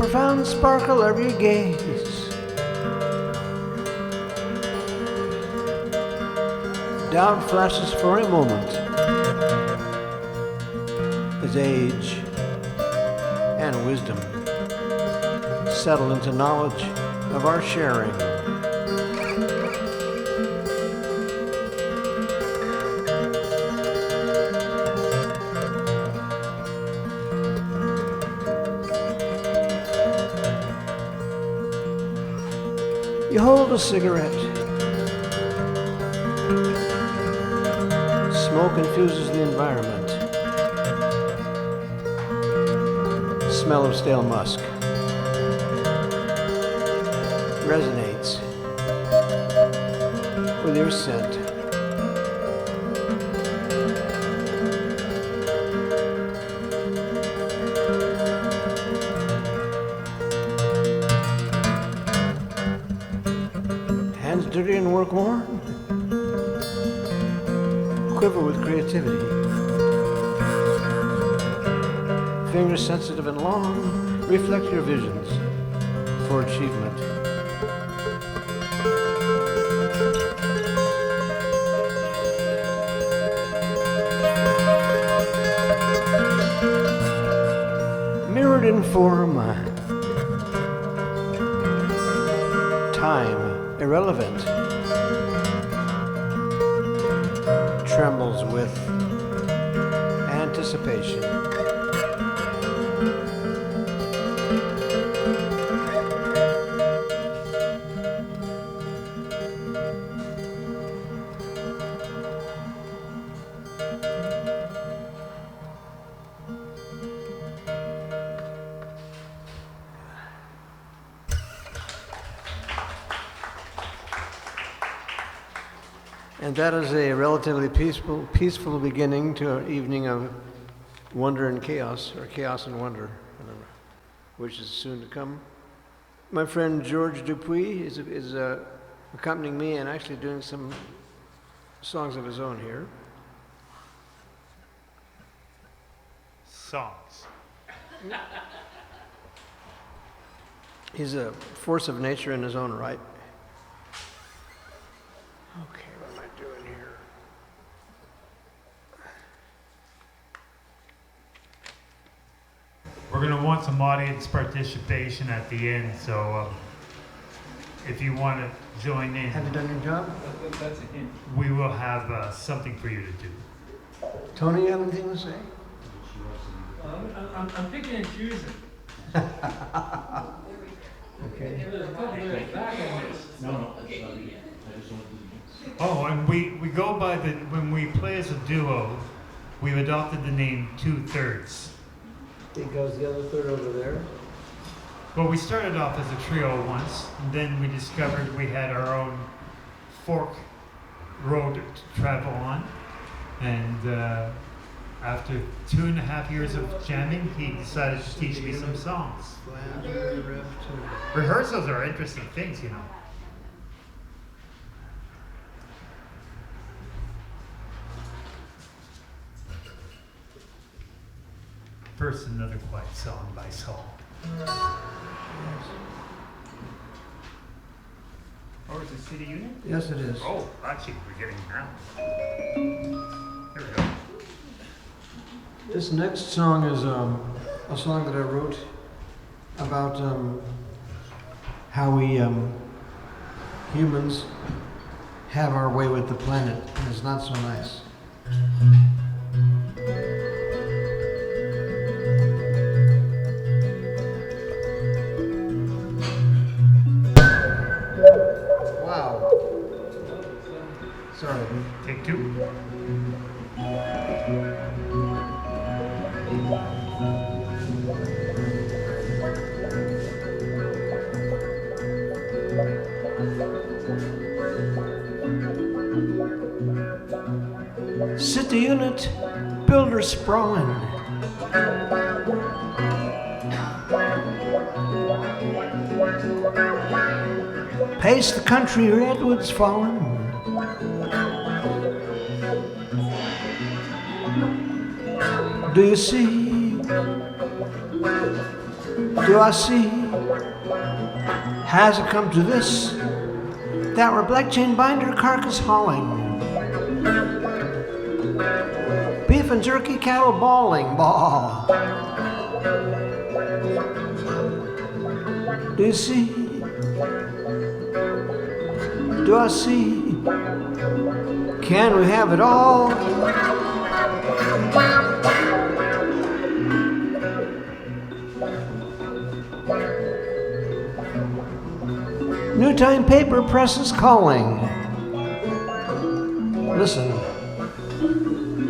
profound sparkle of your gaze. Doubt flashes for a moment as age and wisdom settle into knowledge of our sharing. You hold a cigarette. Smoke infuses the environment. Smell of stale musk resonates with your scent. Hands dirty and work worn, quiver with creativity. Fingers sensitive and long, reflect your visions for achievement. Mirrored in form, time irrelevant, trembles with anticipation. And that is a relatively peaceful beginning to an evening of wonder and chaos, or chaos and wonder, which is soon to come. My friend George Dupuis is accompanying me and actually doing some songs of his own here. Songs. He's a force of nature in his own right. Okay. We're going to want some audience participation at the end, so if you want to join in, Have you done your job? we will have something for you to do. Tony, you have anything to say? I'm picking and choosing. Okay. There's a couple minutes back on this. No. Oh, and we go by when we play as a duo, we've adopted the name 2Thirds. It goes the other third over there. Well, we started off as a trio once, and then we discovered we had our own fork road to travel on. And after 2.5 years of jamming, he decided to teach me some songs. Rehearsals are interesting things, you know. First, another quiet song by Saul. Or is it City Unit? Yes, it is. Oh, actually, we're getting now. Here we go. This next song is a song that I wrote about how we humans have our way with the planet, and it's not so nice. Wow. Sorry. Take two. City unit, builder sprawling. Pace the country, redwoods falling. Do you see? Do I see? Has it come to this, that were black chain binder carcass hauling, beef and jerky cattle bawling, baw. Do you see? Do I see? Can we have it all? New Time paper press is calling. Listen.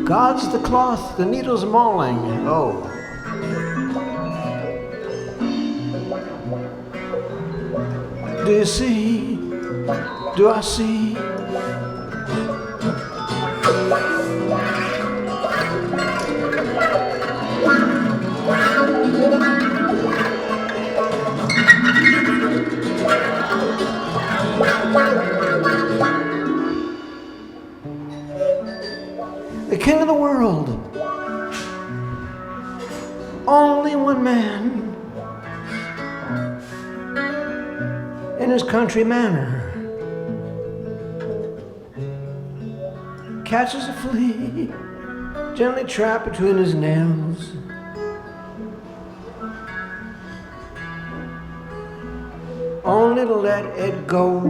God's the cloth, the needle's mauling. Oh. Do you see? Do I see? The king of the world, only one man, in his country manner, catches a flea, gently trapped between his nails. Only to let it go.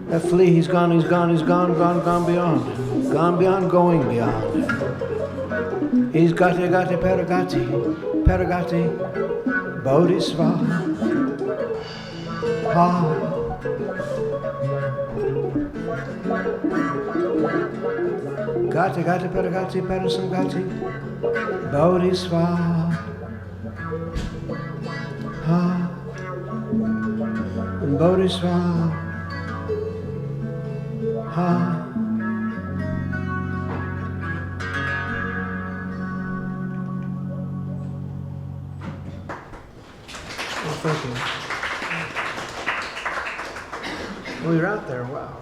That flea, he's gone, gone beyond. Gone beyond, going beyond. He's gatti, peragati, bodhisvaha. Ha. Gatti, peragati, perasangati, bodhisvaha. Ha. Bodhisvaha. Ha. Well, thank you. Well, you're out there. Wow.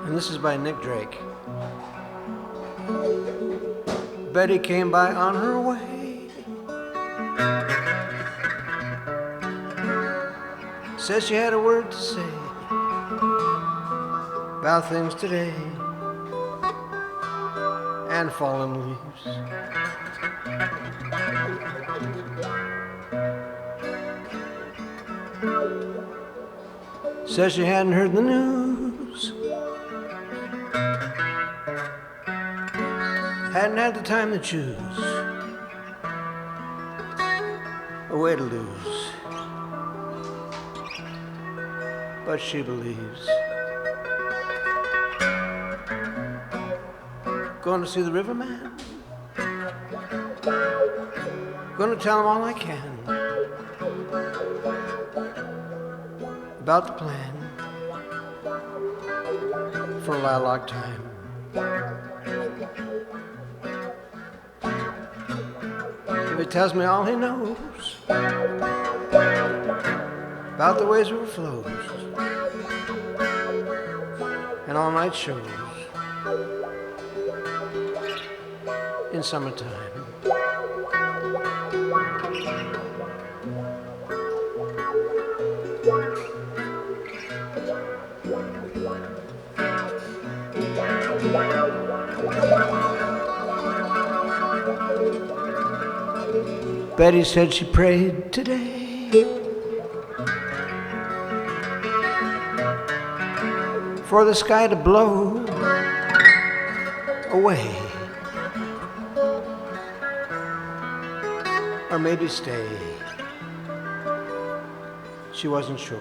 And this is by Nick Drake. Betty came by on her way. Said she had a word to say about things today and fallen leaves. Said she hadn't heard the news, hadn't had the time to choose a way to lose, but she believes. Going to see the riverman, going to tell him all I can about the plan for lilac time. If he tells me all he knows about the ways river flows and all night shows in summertime. Betty said she prayed today for the sky to blow away, or maybe stay. She wasn't sure.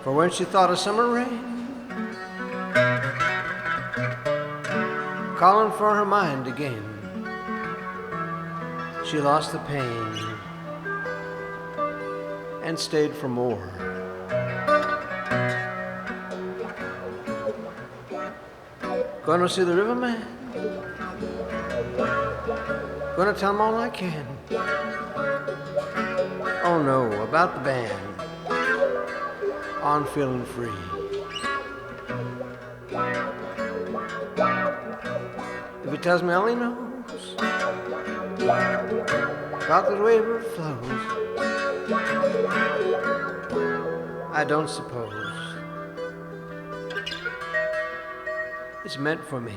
For when she thought of summer rain calling for her mind again, she lost the pain and stayed for more. Gonna see the riverman, gonna tell him all I can. Oh no, about the band, on feeling free. If he tells me all he knows about the river flows, I don't suppose it's meant for me.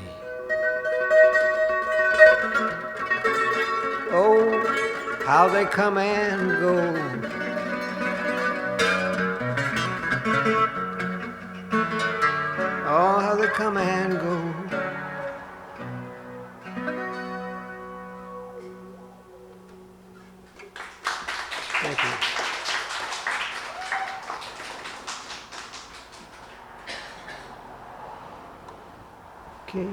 Oh, how they come and go. Oh, how they come and go. Thank you. Okay.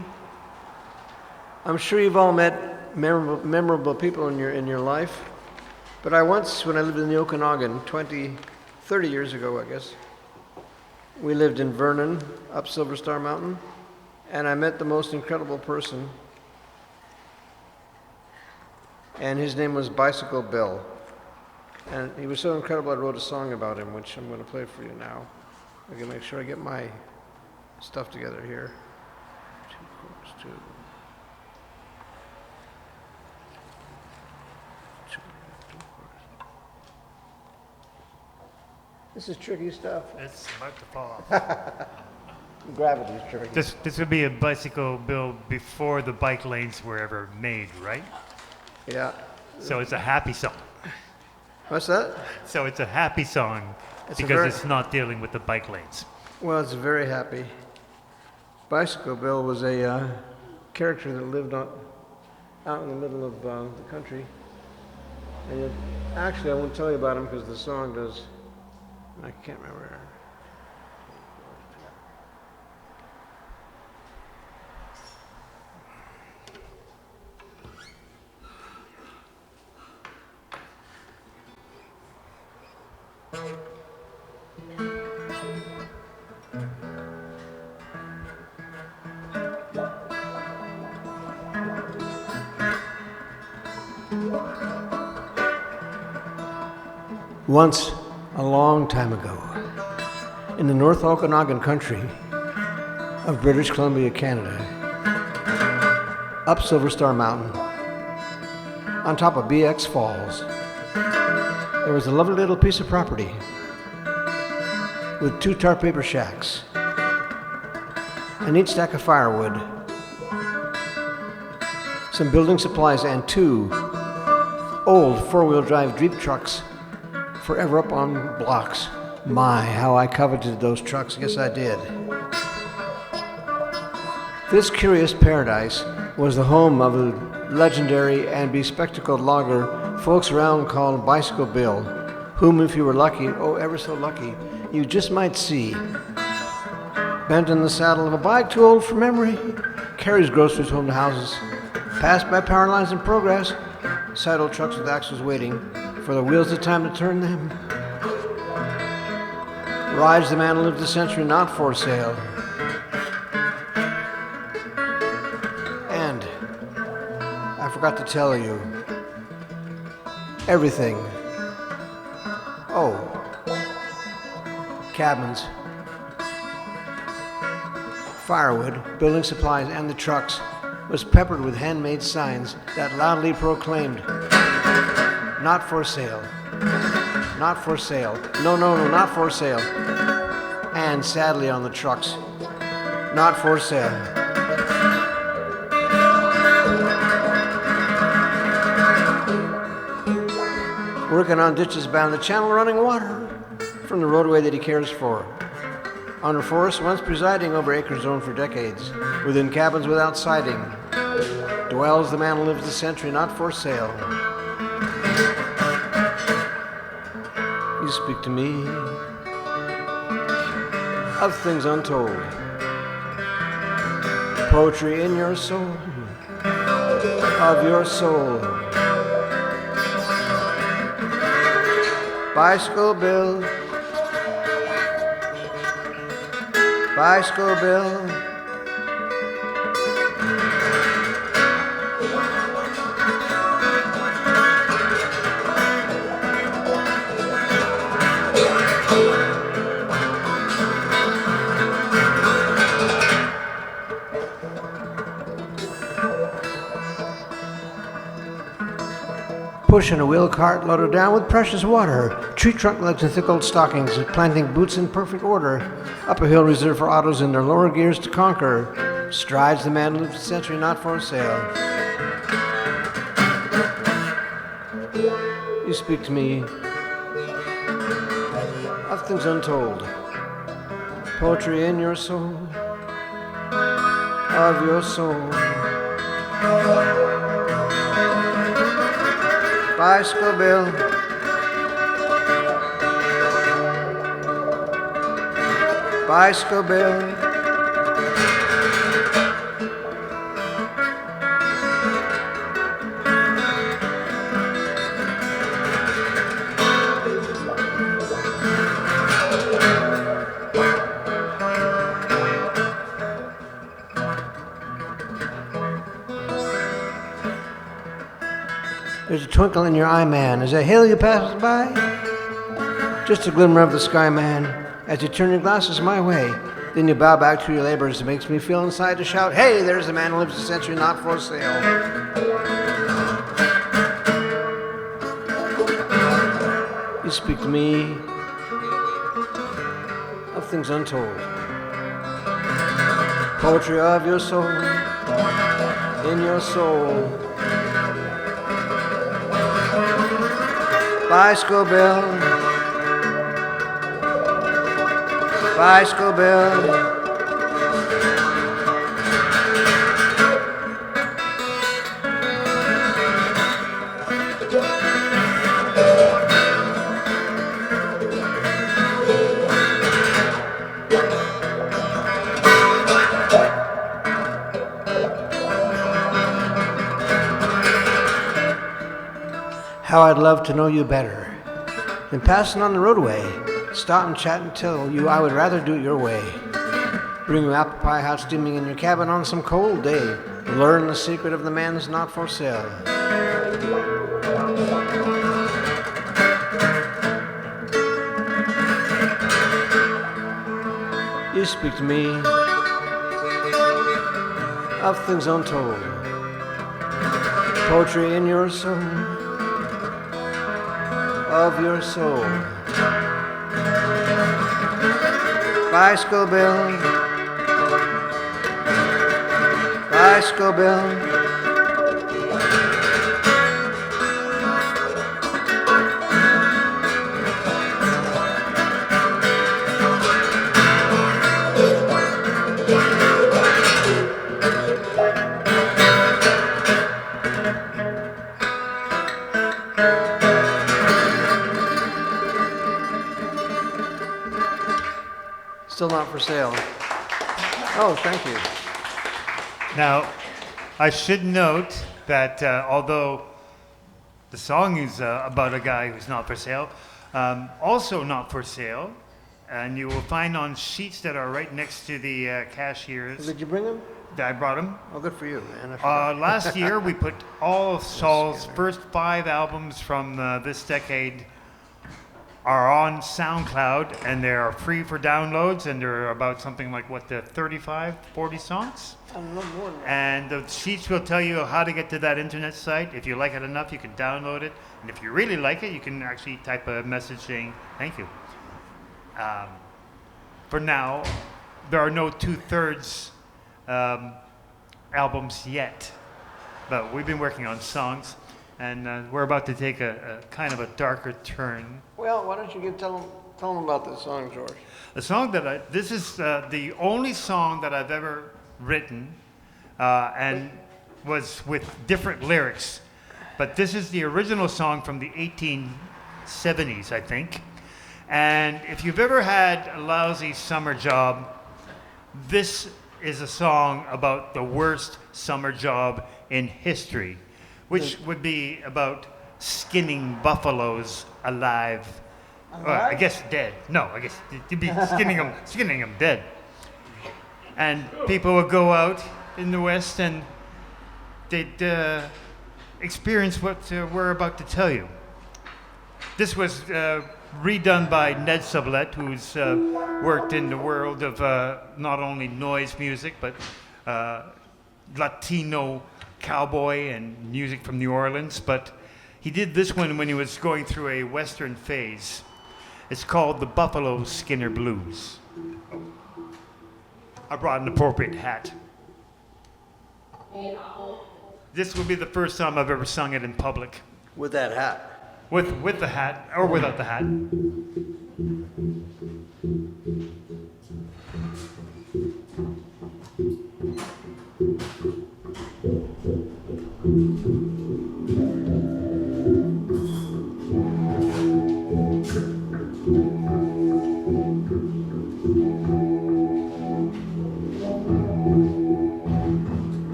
I'm sure you've all met memorable people in your life, but I once, when I lived in the Okanagan 30 years ago, I guess, we lived in Vernon, up Silver Star Mountain, and I met the most incredible person, and his name was Bicycle Bill. And he was so incredible I wrote a song about him, which I'm going to play for you now. I can make sure I get my stuff together here. 2 chords, 2. This is tricky stuff. It's about to fall off. Gravity is tricky. This would be a Bicycle Bill before the bike lanes were ever made, right? Yeah. So it's a happy song. What's that? So it's a happy song because it's not dealing with the bike lanes. Well, it's very happy. Bicycle Bill was a character that lived out in the middle of the country. And actually, I won't tell you about him because the song does. I can't remember. Once, a long time ago, in the North Okanagan country of British Columbia, Canada, up Silver Star Mountain, on top of BX Falls, there was a lovely little piece of property with 2 tar paper shacks, a neat stack of firewood, some building supplies, and 2 old 4-wheel drive Jeep trucks forever up on blocks. My, how I coveted those trucks. Yes, I did. This curious paradise was the home of a legendary and bespectacled logger folks around called Bicycle Bill, whom, if you were lucky, oh, ever so lucky, you just might see. Bent in the saddle of a bike too old for memory, carries groceries home to houses, passed by power lines in progress, side old trucks with axles waiting for the wheels of time to turn them. Rides the man who lived a century, not for sale. And I forgot to tell you everything. Oh, cabins, firewood, building supplies, and the trucks was peppered with handmade signs that loudly proclaimed, "Not for sale. Not for sale. No, no, no, not for sale." And sadly on the trucks, "Not for sale." working on ditches bound the channel running water from the roadway that he cares for. On a forest once presiding over acres owned for decades, within cabins without siding, dwells the man who lives the century not for sale. You speak to me of things untold, poetry in your soul, of your soul. Bicycle Bill, Bicycle Bill. Pushing a wheel cart loaded down with precious water, tree trunk legs and thick old stockings, planting boots in perfect order, up a hill reserved for autos in their lower gears to conquer, strides the man who lives a century not for sale. You speak to me of things untold, poetry in your soul, of your soul. Bicycle Bill, Bicycle Bill. There's a twinkle in your eye, man, as I hail you passes by. Just a glimmer of the sky, man, as you turn your glasses my way. Then you bow back to your labors. It makes me feel inside to shout, hey, there's a man who lives a century not for sale. You speak to me of things untold, poetry of your soul, in your soul. Bicycle Bill, Bicycle Bill. How I'd love to know you better than passing on the roadway, stop and chat and tell you I would rather do it your way. Bring you apple pie hot steaming in your cabin on some cold day. Learn the secret of the man that's not for sale. You speak to me of things untold, poetry in your soul, of your soul. Bicycle Bill, Bicycle Bill. Still not for sale. Oh, thank you. Now, I should note that although the song is about a guy who's not for sale, also not for sale, and you will find on sheets that are right next to the cashiers. Did you bring them? I brought them. Oh, good for you, man. Last year, we put all of Saul's first 5 albums from this decade are on SoundCloud, and they're free for downloads, and they're about something like, 35, 40 songs? I don't know more than that. And the sheets will tell you how to get to that internet site. If you like it enough, you can download it. And if you really like it, you can actually type a message saying, thank you. For now, there are no 2/3 albums yet, but we've been working on songs. and we're about to take a kind of a darker turn. Well, why don't you tell them about this song, George? The song this is the only song that I've ever written, and was with different lyrics. But this is the original song from the 1870s, I think. And if you've ever had a lousy summer job, this is a song about the worst summer job in history, which would be about skinning buffaloes alive. I guess dead. No, I guess you'd be skinning them dead. And people would go out in the West and they'd experience what we're about to tell you. This was redone by Ned Sublette, who's worked in the world of not only noise music, but Latino cowboy and music from New Orleans. But he did this one when he was going through a Western phase. It's called the Buffalo Skinner Blues. I brought an appropriate hat. This will be the first time I've ever sung it in public. With that hat. With the hat, or without the hat.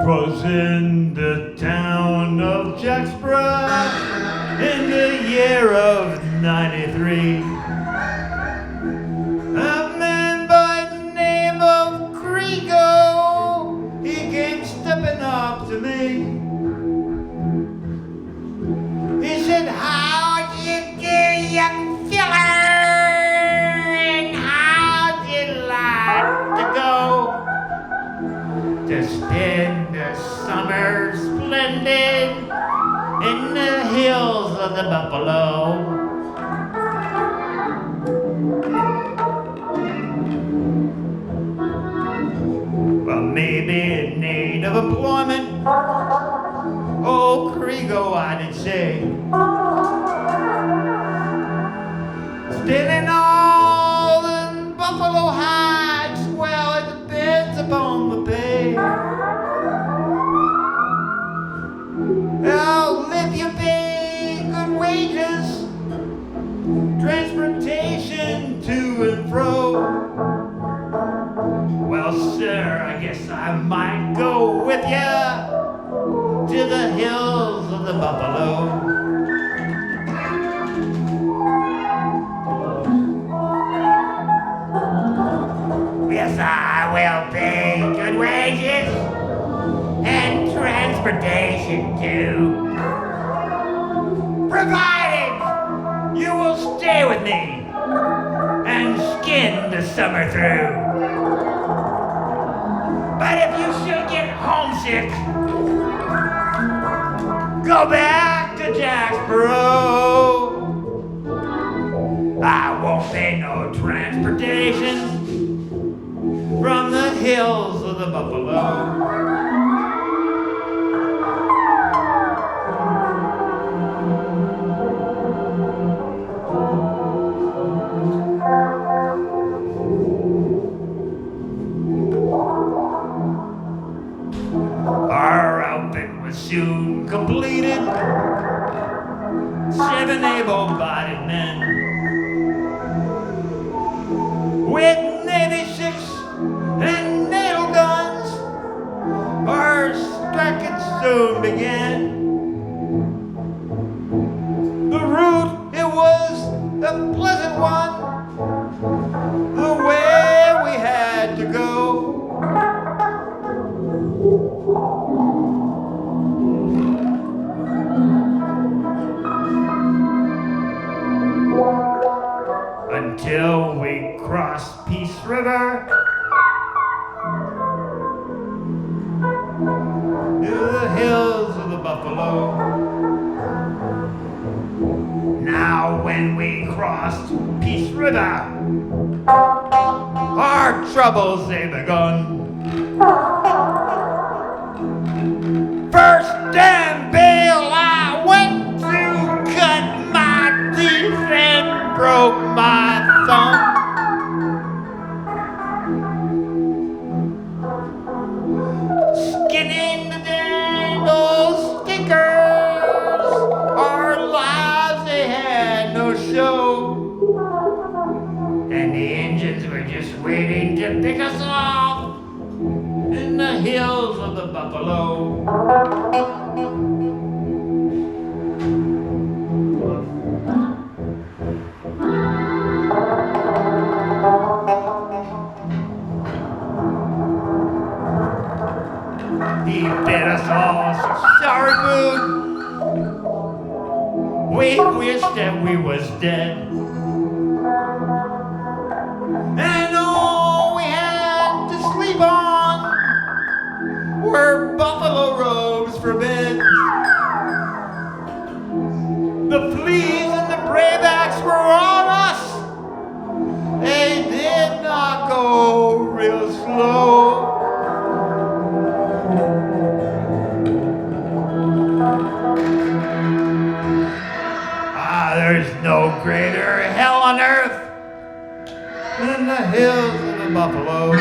Was in the town of Jacksboro in the year of '93. A man by the name of Grigo, he came stepping up to me. He said, "How do you do, young fella? And how'd you like to go to spend the summer splendid in the hills of the Buffalo?" Well, maybe in need of employment, oh, Krigo, I did say, stealing all the buffalo hides, well, it depends upon the pay. Well, if you pay good wages, transportation to and fro, well, sir, I guess I might go with you to the hills of the Buffalo. Yes, I will pay good wages and transportation too, provided you will stay with me and skin the summer through. But if you should get homesick, go back to Jacksboro. I won't pay no transportation from the hills of the Buffalo. Our outfit was soon completed. 7 able-bodied men with Navy Six and nail guns. Our strike soon began. The route, it was a pleasant one, the way we had to go. Until we crossed Peace River to the hills of the Buffalo. crossed Peace River, our troubles they begun. First damn bail I went to cut my teeth and broke my thumb. Skinning the damn old stickers, our lives they had no show. And the engines were just waiting to pick us off in the hills of the buffalo. He fed us all some sorry food. We wished that we was dead. And all we had to sleep on were buffalo robes for bed. The fleas and the braybacks were on us. They did not go real slow. There's no greater hell on earth than the hills of the buffalo.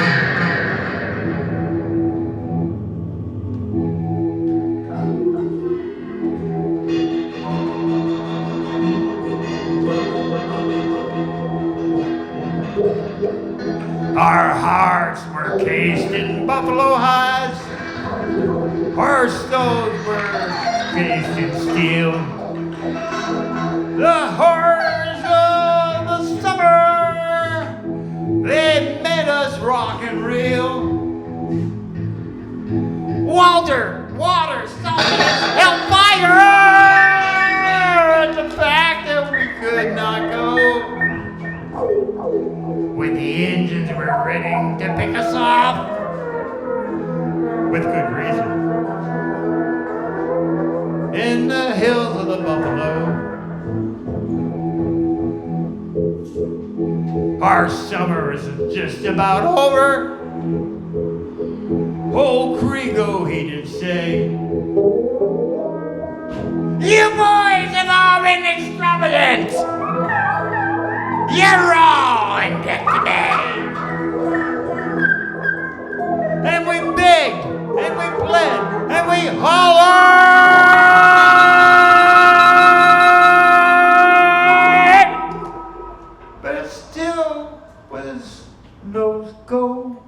Our hearts were cased in buffalo hides. Our souls were cased in steel. The horrors of the summer, they made us rock and reel. Walter, water, saltiness, hellfire, and the fact that we could not go. When the engines were ready to pick us off, with good reason, in the hills of the buffalo. Our summer is just about over. Old Krigo, he did say, you boys have all been extravagant. You're all in debt today. And we begged, and we pled, and we hollered. But it still was no go.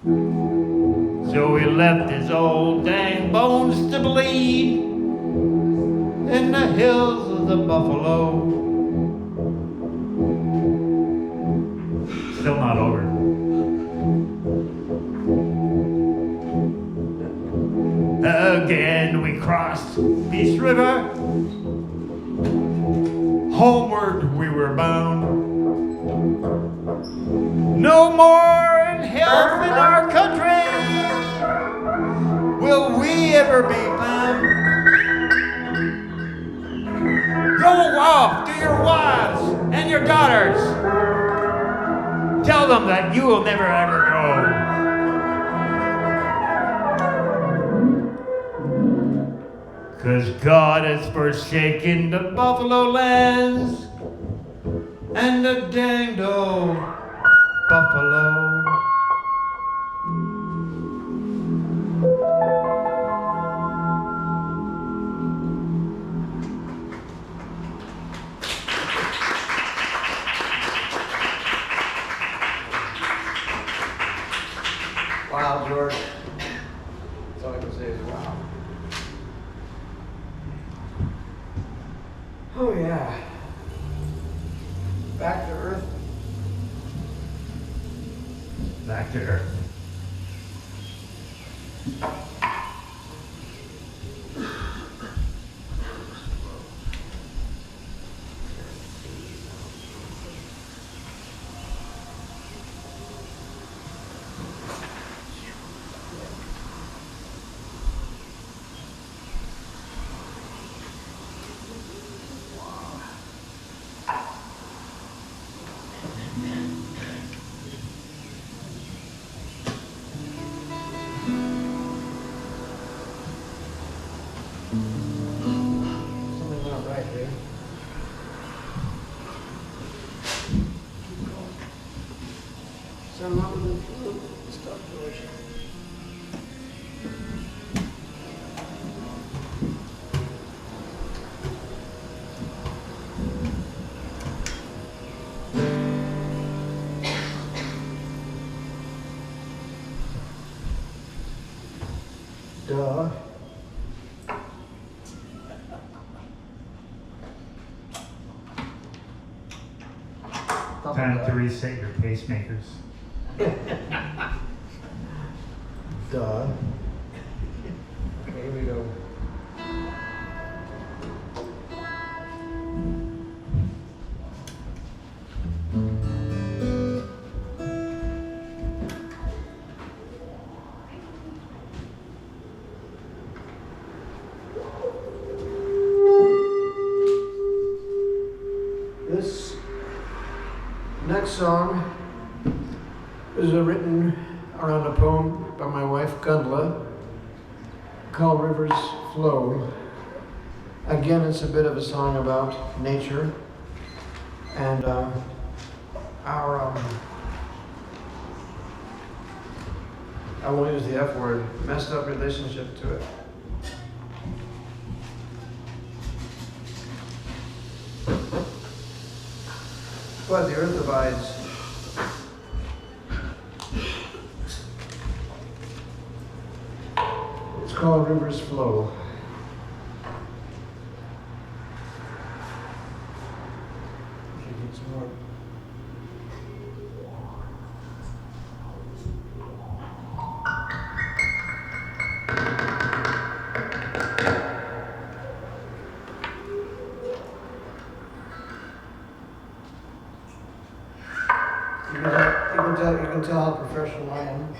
So we left his old dang bones to bleed in the hills of the buffalo. Still not over. Again we crossed Peace River. Homeward we were bound. No more in health in our country will we ever be found. Go off to your wives and your daughters. Tell them that you will never ever go. 'Cause God has forsaken the buffalo lands and the danged old buffalo. Wow, George. That's all I can say is wow. Oh yeah. Back to earth. Back to earth. Duh. Time to reset your pacemakers. Duh. Okay, here we go. This next song is written around a poem by my wife Gundla called Rivers Flow. Again, it's a bit of a song about nature and our, I won't use the F word, messed up relationship to it. But the earth abides. It's called Rivers Flow. Should get some more. You can tell how professional I am.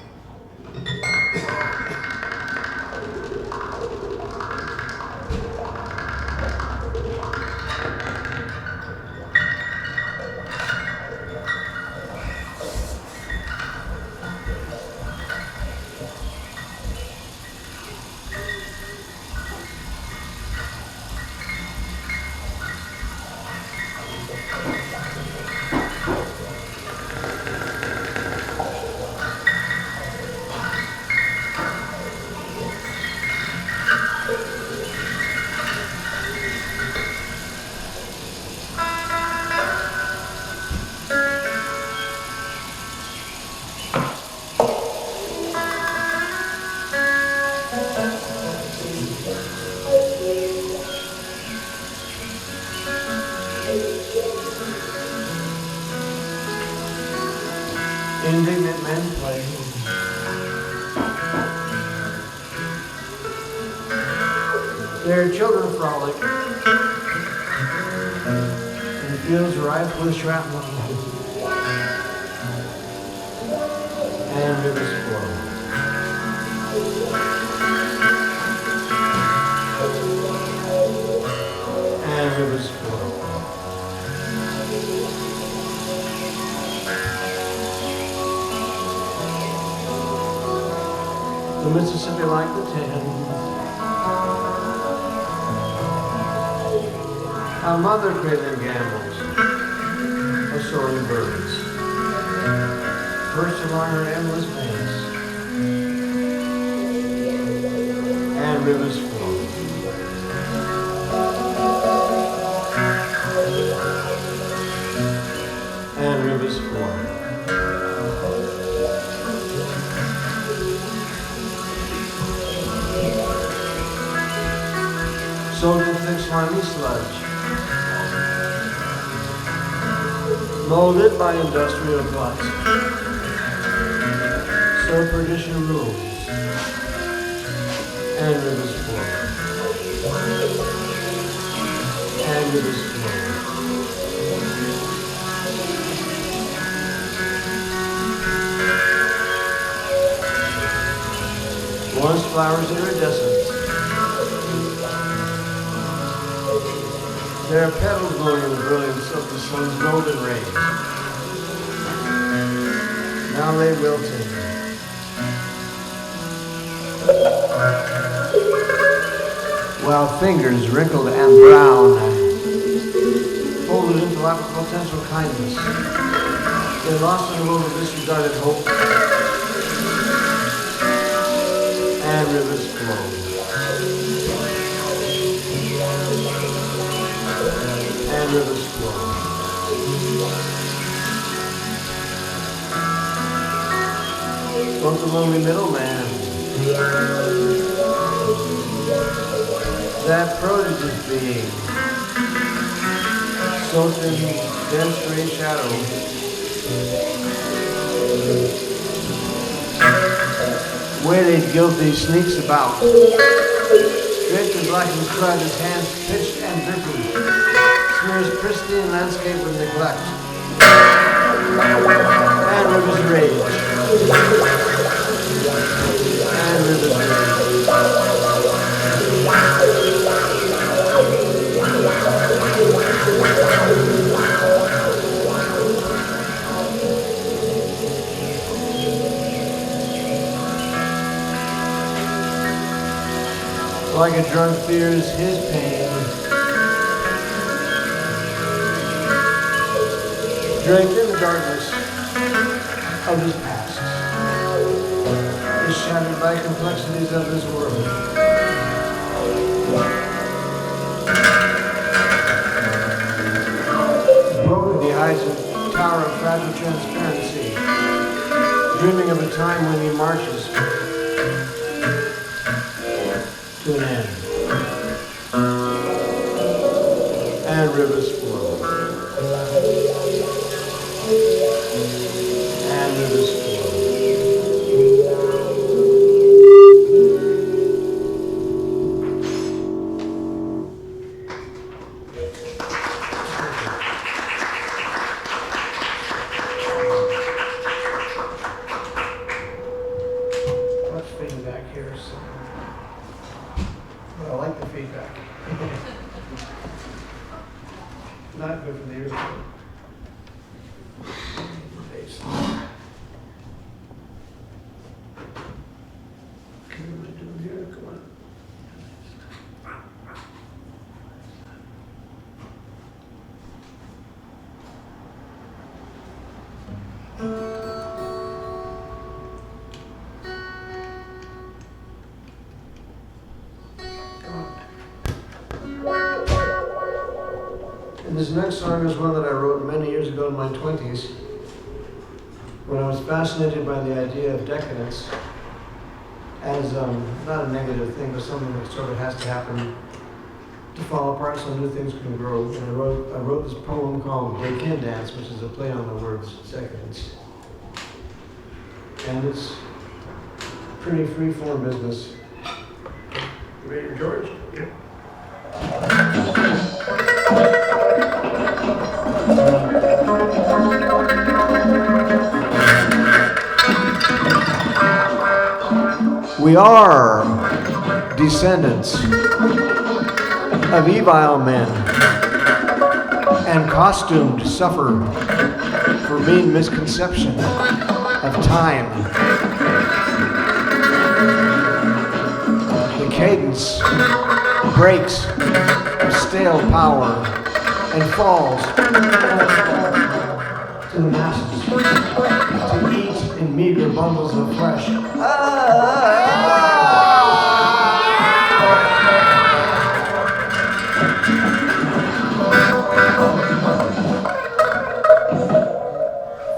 Indignant men play. Their children frolic in fields rife with shrapnel and rivers flow. And rivers flow. The Mississippi like the Thames. Our mother cradling gambles of soaring birds, perched along her endless banks, and rivers flow. And rivers flow. Soaked in thick slimy sludge, molded by industrial plots. So perdition rules, and rivers flow. And rivers flow. Once flowers iridescent, their petals glowing in the brilliance of the sun's golden rays. Now they wilting. While fingers wrinkled and brown, folded into lack of potential kindness, they lost in a world of disregarded hope, and rivers flow. And rivers flow. From the lonely middleman that prodigious being, soaked in dense gray shadow, waylaid guilty sneaks about, draped in blackened crud, his hands pitched and dripping, smears pristine landscape with neglect, and rivers rage, and rivers rage. Like a drunk fears his pain, draped in the darkness of his past, is shattered by complexities of this world. Broken, he hides in a tower of fragile transparency, dreaming of a time when he marches to an end, and rivers flow, and rivers flow. Much feedback here, so. Well, I like the feedback. Not good for the ears. Face. Okay, what am I doing here? Come on. And this next song is one that I wrote many years ago in my 20s, when I was fascinated by the idea of decadence as not a negative thing, but something that sort of has to happen to fall apart so new things can grow. And I wrote this poem called They Can Dance, which is a play on the words decadence. And it's pretty free-form business. You ready, George? Yep. We are descendants of evil men and costumed to suffer for mean misconception of time. The cadence breaks of stale power and falls to the masses to eat in meager bundles of flesh.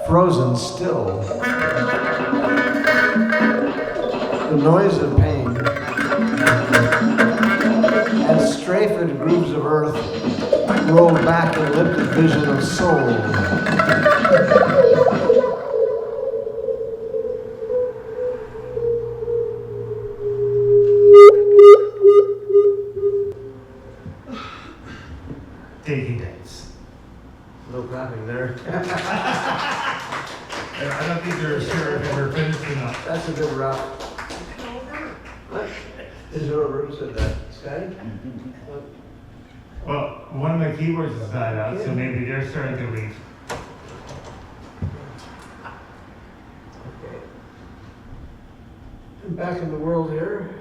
Frozen still. The noise of pain and strafed grooves of earth roll back in lifted vision of soul. Daisy Days. No clapping there. I don't think they're sure if they're finished or not. That's a bit rough. What? Is it over? Who said that? Scotty? Well, one of my keyboards is died out, so maybe they're starting to leave. Okay. I'm back in the world here.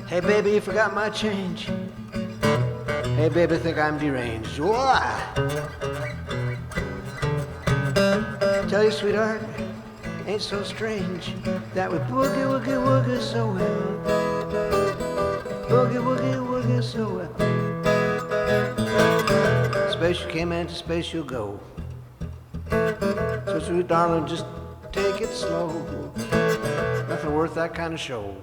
Hey baby, you forgot my change. Hey baby, think I'm deranged. Why? Tell you, sweetheart, ain't so strange that we boogie woogie woogie so well. Boogie woogie woogie so well. Space you came and to space you'll go. So sweet darling, just take it slow. Nothing worth that kind of show.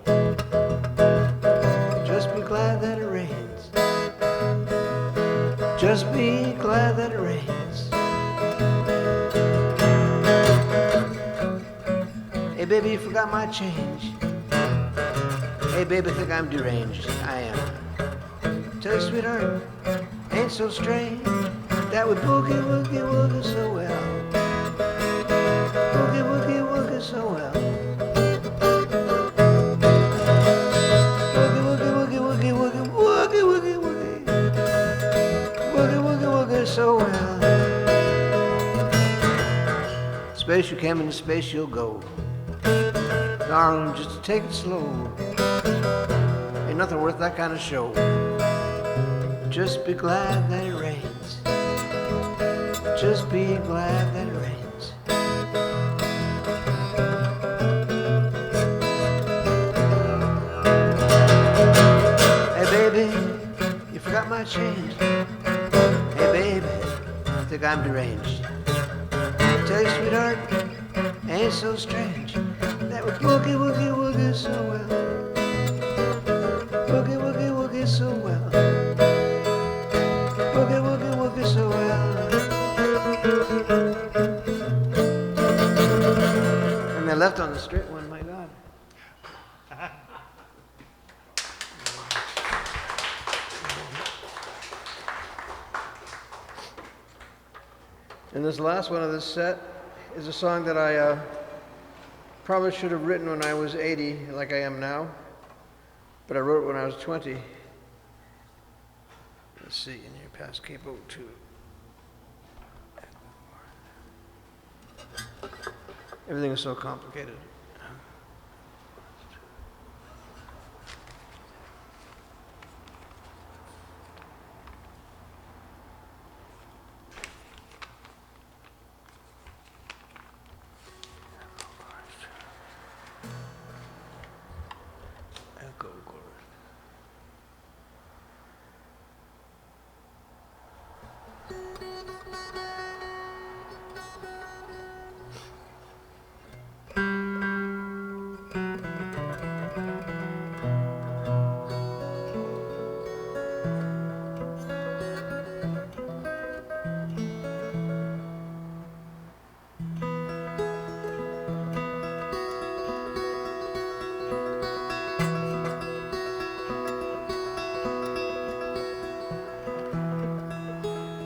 Just be glad that it rains. Just be glad that it rains. Hey baby, you forgot my change. Hey baby, think I'm deranged. I am. Tell you sweetheart, ain't so strange that we boogie woogie woogie so well. Boogie woogie woogie so well. Boogie woogie woogie woogie woogie woogie woogie woogie. Boogie woogie woogie so well. Space you came into space you'll go. Darling, just take it slow. Ain't nothing worth that kind of show. Just be glad that it rains. Just be glad that it rains. Hey baby, you forgot my change. Hey baby, think I'm deranged. Tell you sweetheart, ain't so strange that we boogie woogie woogie so well. Boogie woogie woogie so well. Boogie woogie woogie so well. And they left on the straight one, my God. And this last one of this set is a song that I probably should have written when I was 80, like I am now, but I wrote it when I was 20. Let's see, in your past capo 2. Everything is so complicated.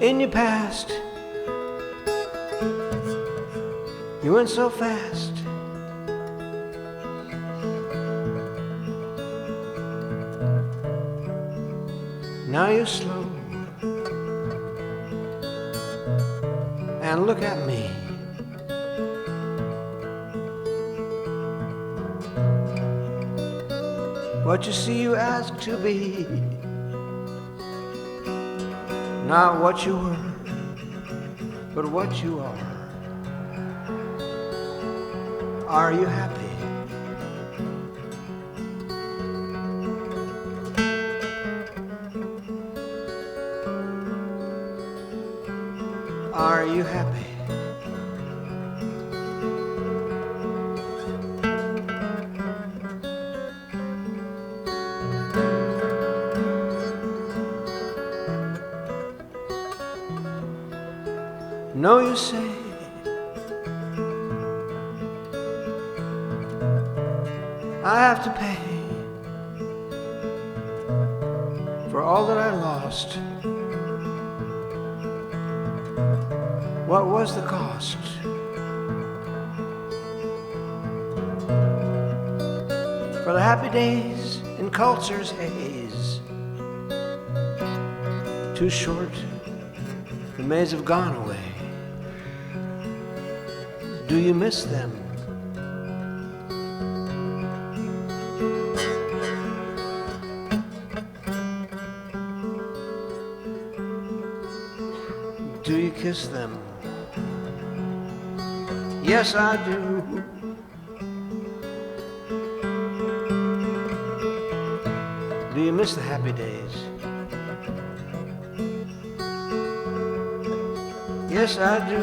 In your past, you went so fast. Now you're slow. And look at me. What you see you ask to be. Not what you were, but what you are. Are you happy? Are you happy? No, you say, I have to pay for all that I lost. What was the cost? For the happy days in culture's haze, too short, the maze have gone away. Do you miss them? Do you kiss them? Yes, I do. Do you miss the happy days? Yes, I do.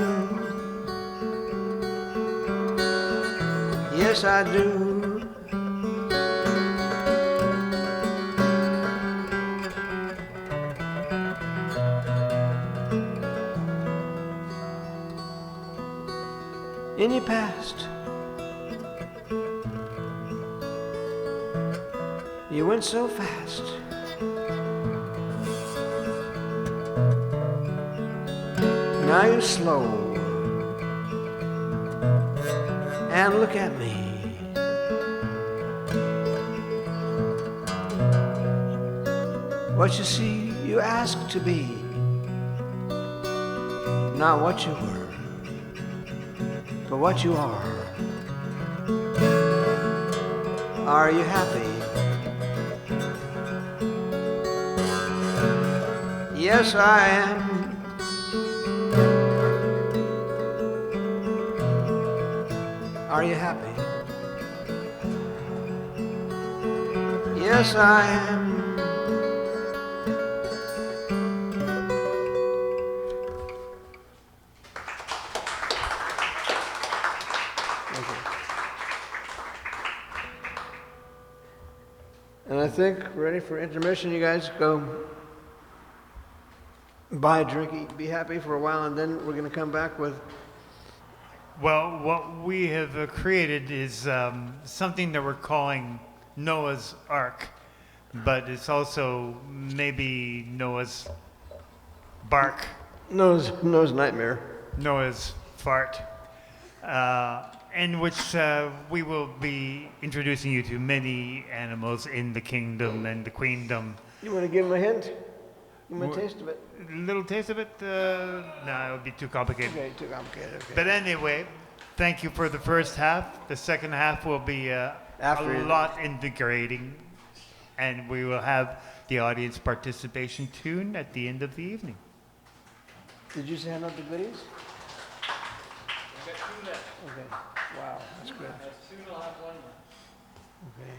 Yes, I do. Any past? You went so fast. Now you're slow. And look at me. What you see, you ask to be. Not what you were, but what you are. Are you happy? Yes, I am. Are you happy? Yes, I am. And I think ready for intermission. You guys go buy a drink, eat, be happy for a while, and then we're going to come back with. Well, what we have created is something that we're calling Noah's Ark, but it's also maybe Noah's Bark, Noah's nightmare. Noah's Fart, in which we will be introducing you to many animals in the kingdom and the queendom. You want to give him a hint? Give him a taste of it. A little taste of it? No, it would be too complicated. Okay, too complicated. Okay. But anyway, thank you for the first half. The second half will be a After lot invigorating, and we will have the audience participation tune at the end of the evening. Did you say another goodies? I've got 2 left. Okay. Wow, that's good. Soon I'll have 1 left. Okay.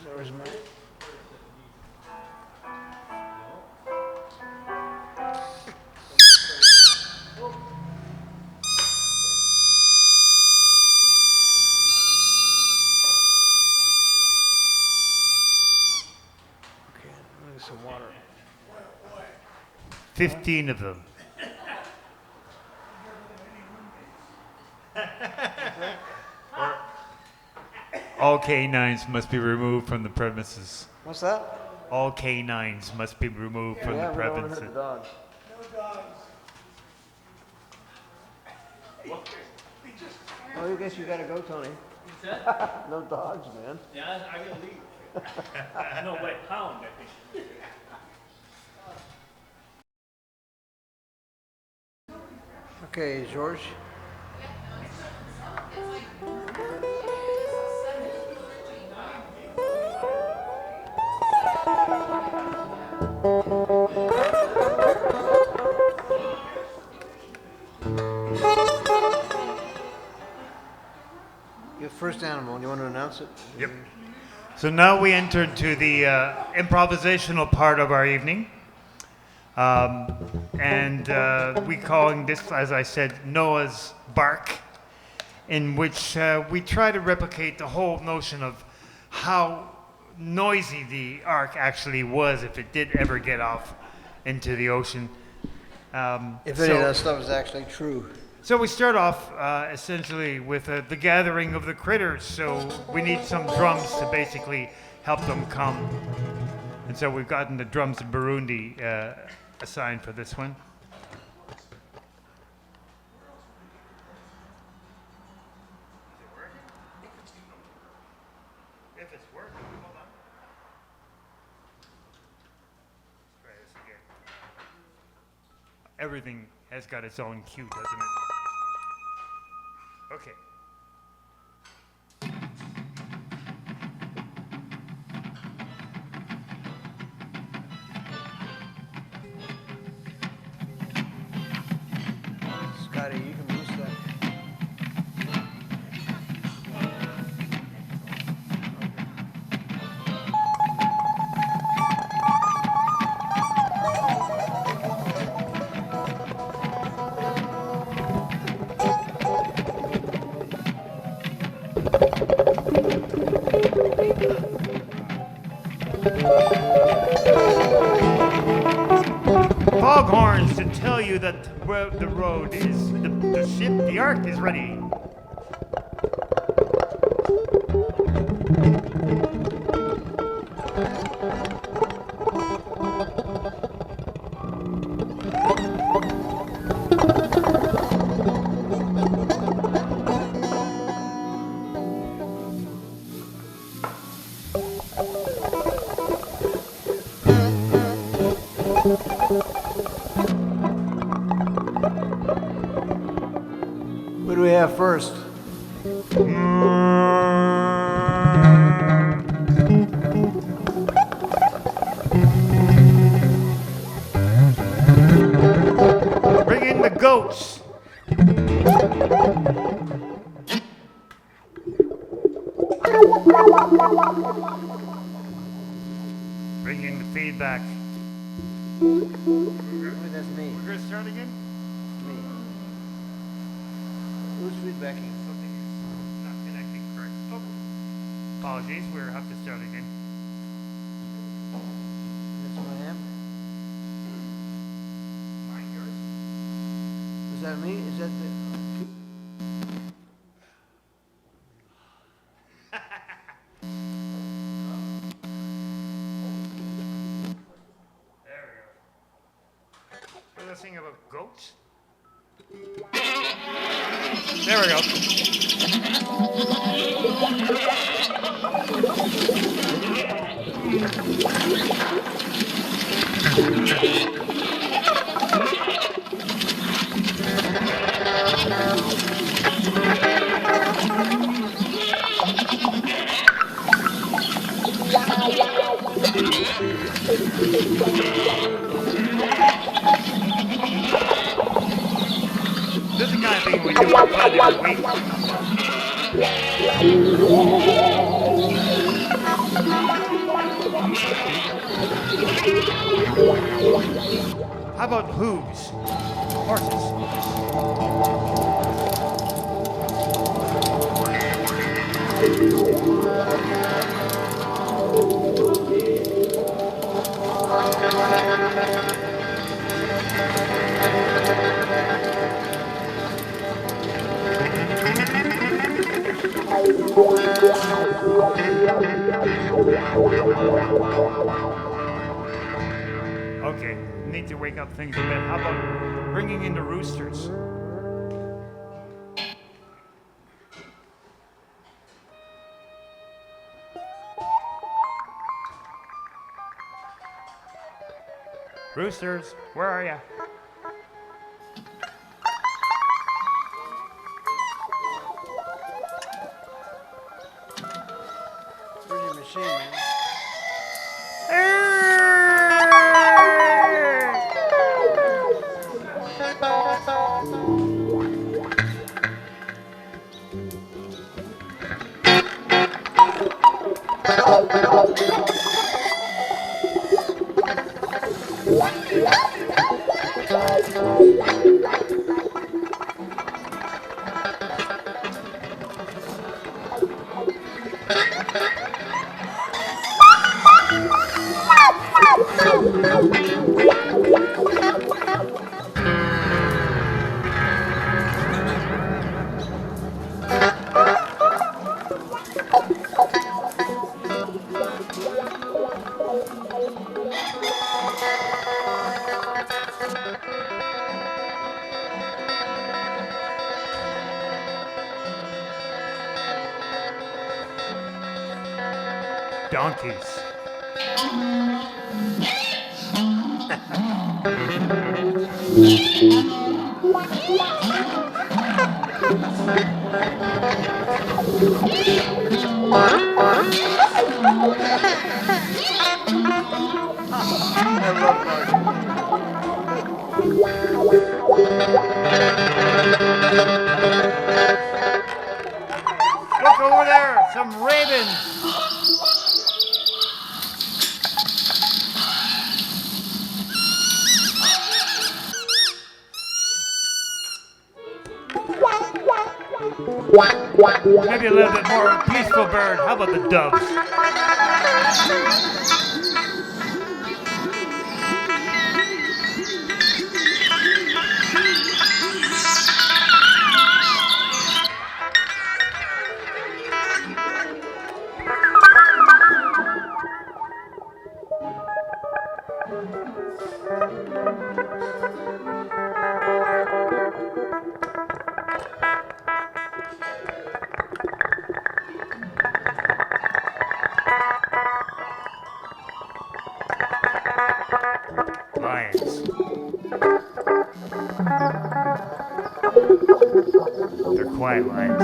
So where's mine? Okay, let me get some water. 15 of them. All canines must be removed from the premises. What's that? All canines must be removed from the We don't want to premises. hurt the dogs. Oh, I guess you gotta go, Tony. What's that? No dogs, man. Yeah, I gotta leave. No, wait, pound, I think. Okay, George. Your first animal, you want to announce it? Yep. So now we enter into the improvisational part of our evening. We calling this, as I said, Noah's Bark, in which we try to replicate the whole notion of how noisy the ark actually was if it did ever get off into the ocean. If any of that stuff is actually true. So we start off essentially with the gathering of the critters. So we need some drums to basically help them come. And so we've gotten the drums of Burundi assigned for this one. If it's working, hold on. Let's try this again. Everything has got its own cue, doesn't it? Okay. Scotty, you can boost that. to tell you that where the road is, the ship, the ark is ready. What do we have first? Bring in the goats. Bring in the feedback. That's me. We're gonna start again? Me. Who's feedbacking? Something is not connecting correct. Oh. Apologies, we'll have to start again. That's what I am. Mine, yours? Is that me? Is that the... There we go. We're listening about goats? There we go. This is the kind of thing we do for fun every week. How about hooves? Horses. Okay, need to wake up things a bit. How about bringing in the roosters? Roosters, where are you? Where's your machine, man? Donkeys. Look over there, some ravens. Maybe a little bit more peaceful bird. How about the doves? flight lines.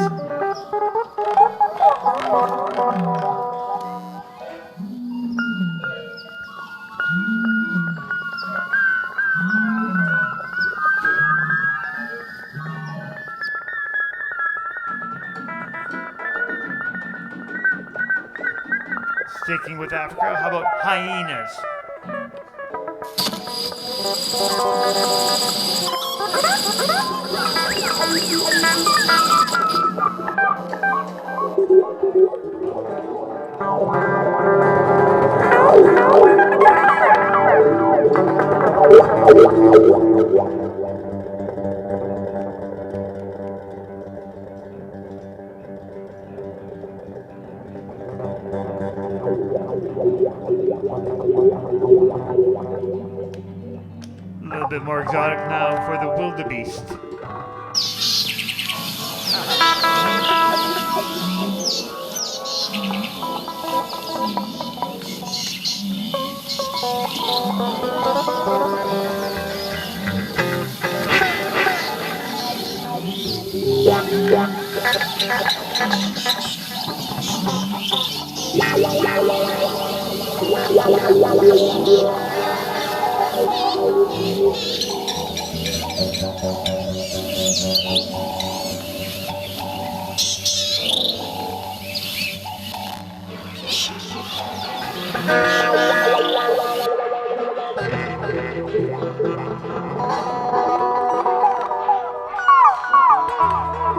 Sticking with Africa, how about hyenas? A little bit more exotic now for the wildebeest.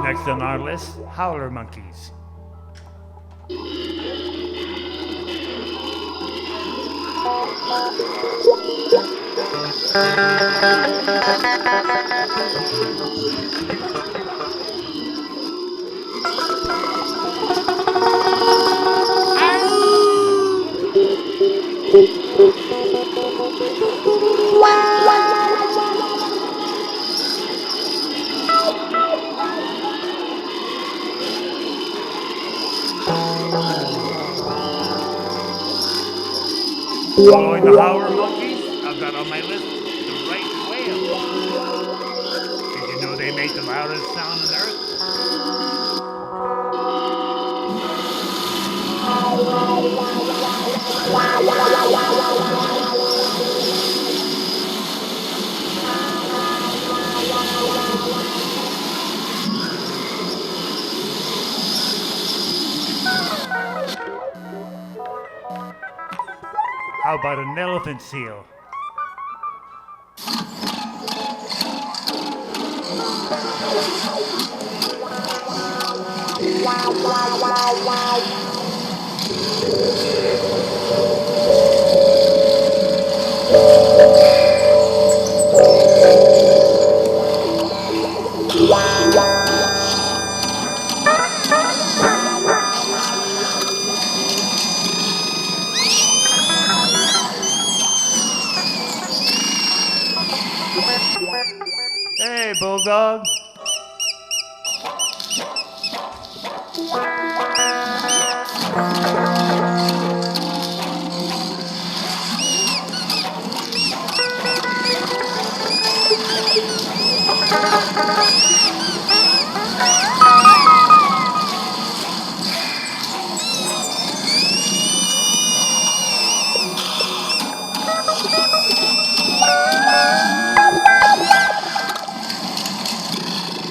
Next on our list, howler monkeys. Following the howler monkeys, I've got on my list the right whale. Did you know they make the loudest sound on Earth? How about an elephant seal? Hey, bulldog.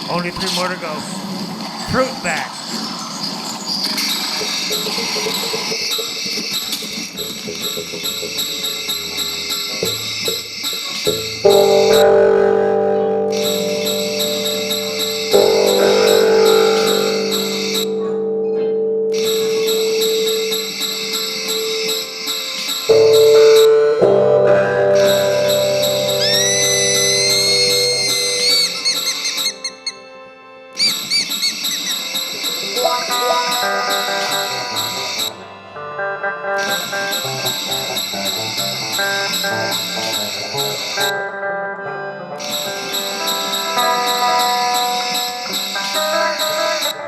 Only 3 more to go. Fruit bat.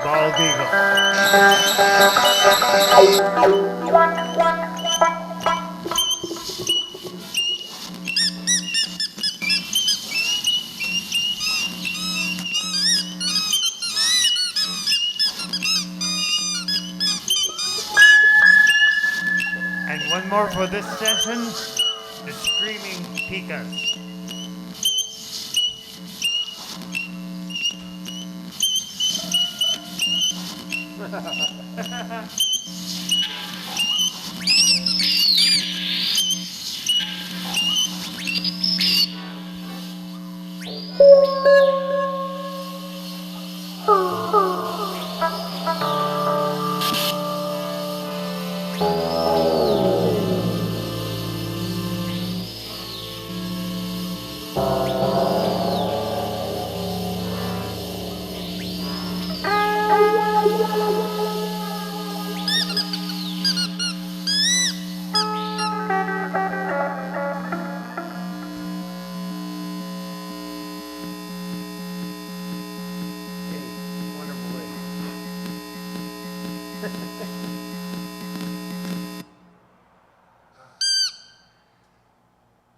Bald eagle. One more for this session. The Screaming Picas.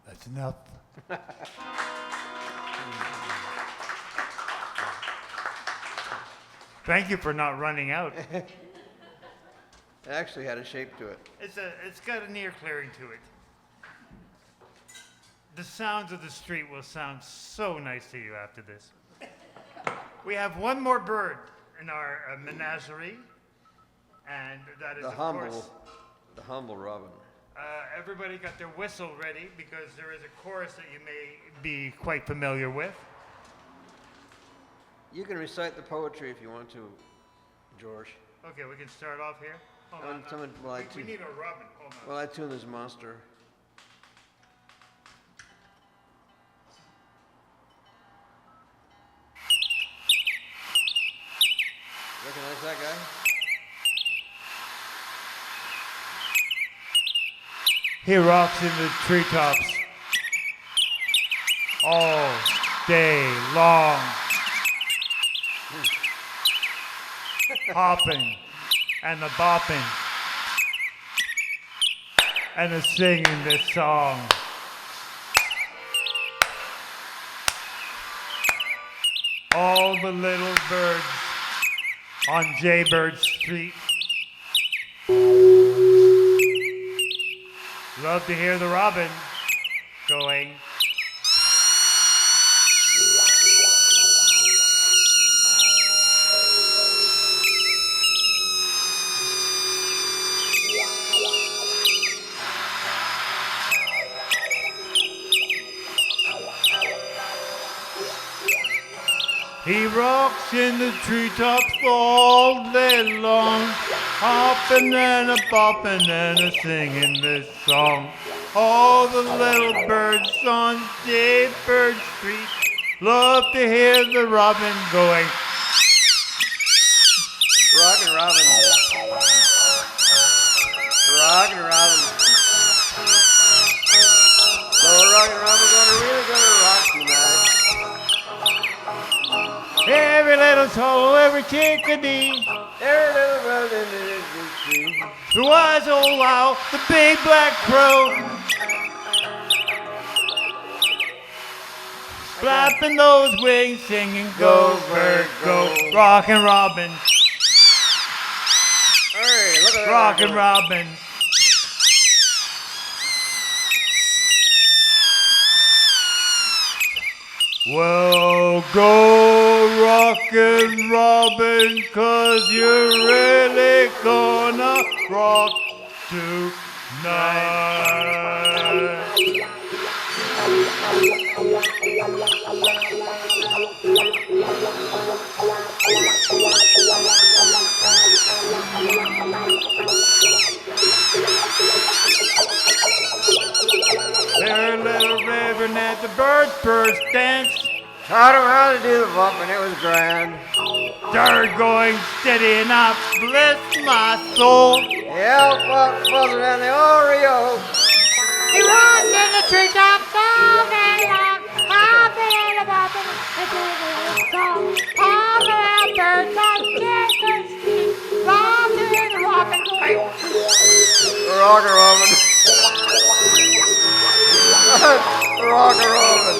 That's enough. Thank you for not running out. It actually had a shape to it. It's got an ear clearing to it. The sounds of the street will sound so nice to you after this. We have one more bird in our menagerie, and that is, The of course, humble robin. everybody got their whistle ready because there is a chorus that you may be quite familiar with. You can recite the poetry if you want to, George. Okay, we can start off here. Hold on. We need a robin. Hold on. Well, I tune this monster. Recognize that guy? He rocks in the treetops all day long, hopping and the bopping and the singing this song. All the little birds on Jaybird Street love to hear the robin going. He rocks in the treetops all day long, hopping and a bopping and a singing this song. All the little birds on Jaybird Street love to hear the robin going. Rockin' Robin. Rockin' Robin. So Rockin' Robin's really gonna rock tonight. Every little soul, every chickadee, Every little bird in the tree. the wise old owl, the big black crow, flapping those wings, singing, go bird, go, rockin' robin, Hey, look at that. rockin' robin. Well, go rockin' robin, 'cause you're really gonna rock tonight. There, little river, and the birds first dance. Taught him how to do the bumping, it was grand. They're going steady and I bless my soul. Yeah, buzzing and the Oreo. He runs in the treetops all day long, hopping and a bopping and singing his song. All the little birds on Jaybird Street love to hear the robin go. Rockin' Robin. Rockin' Robin.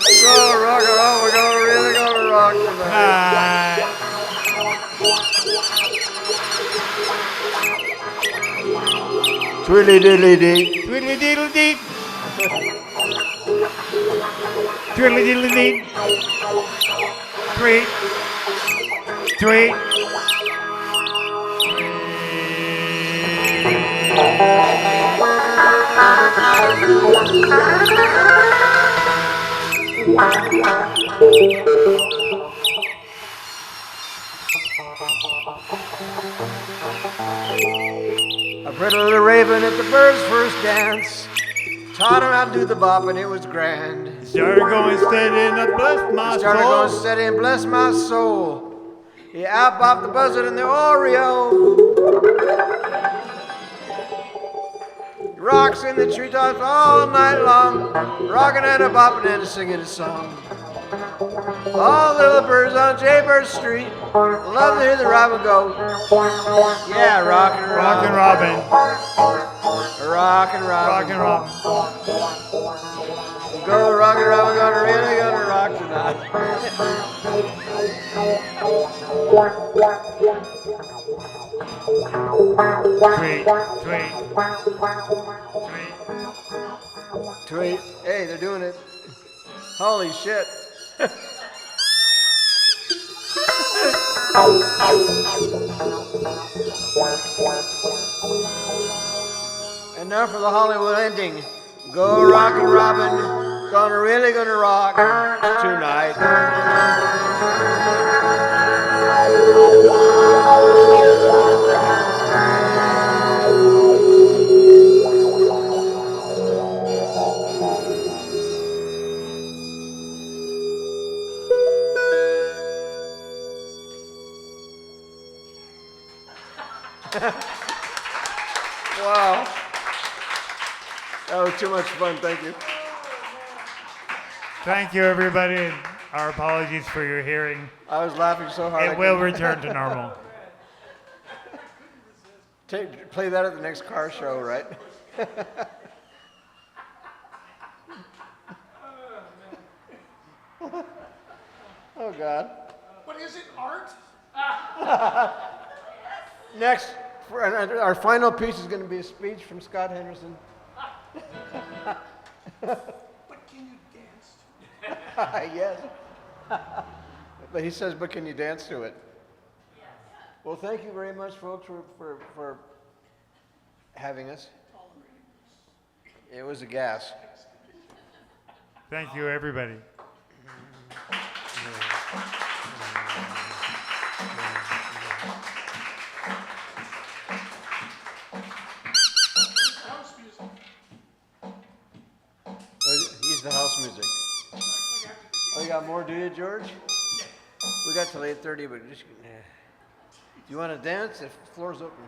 So Rockin' Robin, we're really gonna rock tonight. Twiddly diddly dee. Twiddly diddly dee. Twiddly diddly dee. Tweet. Tweet. A pretty little raven at the bird's first dance taught him how to do the bop, and it was grand. Started going steady and I blessed my Started going soul. steady and bless my soul. He out-bopped the buzzard and the Oreo. Rocks in the treetops all night long, rocking and a bopping and a singing a song. All the little birds on Jaybird Street love to hear the robin go. Yeah, rockin' Rockin' robin. Robin. Rockin' robin. Rockin' Robin. Go rockin' robin, gonna really gonna rock tonight. Tweet. Tweet. Tweet. Tweet. Hey, they're doing it. Holy shit. And now for the Hollywood ending. Go rockin' robin, really gonna rock tonight. Wow. That was too much fun, thank you. Thank you, everybody. And our apologies for your hearing. I was laughing so hard. It will return to normal. Play that at the next car show, right? Oh, God. What is it, art? Next, our final piece is going to be a speech from Scott Henderson. But can you dance to it? Yes. But he says, but can you dance to it? Well, thank you very much, folks, for having us. It was a gas. Thank you, everybody. House music. He's the house music. Oh, you got more, do you, George? We got till 8:30, but just... Do you want to dance? The floor's open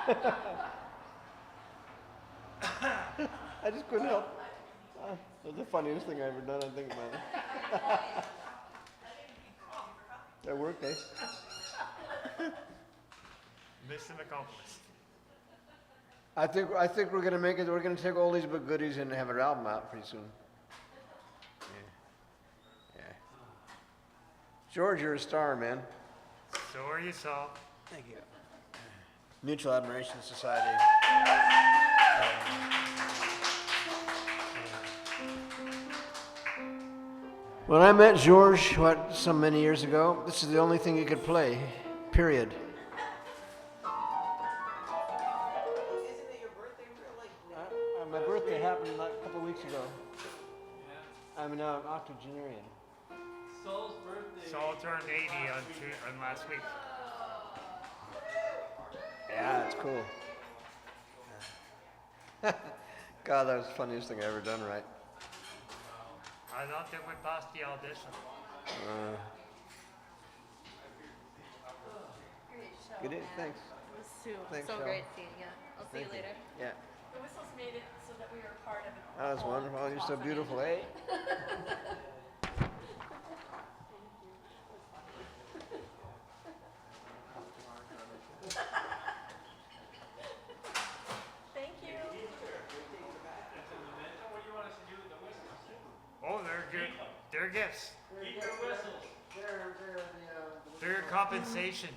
here. I just couldn't help. That's the funniest thing I've ever done, I think about it. That worked, eh? Mission accomplished. I think we're gonna make it. We're gonna take oldies but goodies and have an album out pretty soon. Yeah. George, you're a star, man. So are you, Saul. Thank you. Mutual Admiration Society. When I met George, so many years ago, this is the only thing he could play, period. My birthday happened like a couple of weeks ago. I'm now an octogenarian. Saul's birthday. Saul turned 80 on last week. Yeah, that's cool. God, that was the funniest thing I ever done, right? I don't think we passed the audition. Good day, thanks. It was Thanks, so Shel. great seeing you. I'll see you Thank you. later. Yeah, The whistles made it so that we were part of it. that was wonderful. Oh, you're so beautiful, eh? Thank you. Oh, they're good. They're gifts. Keep your whistles. They're your compensation.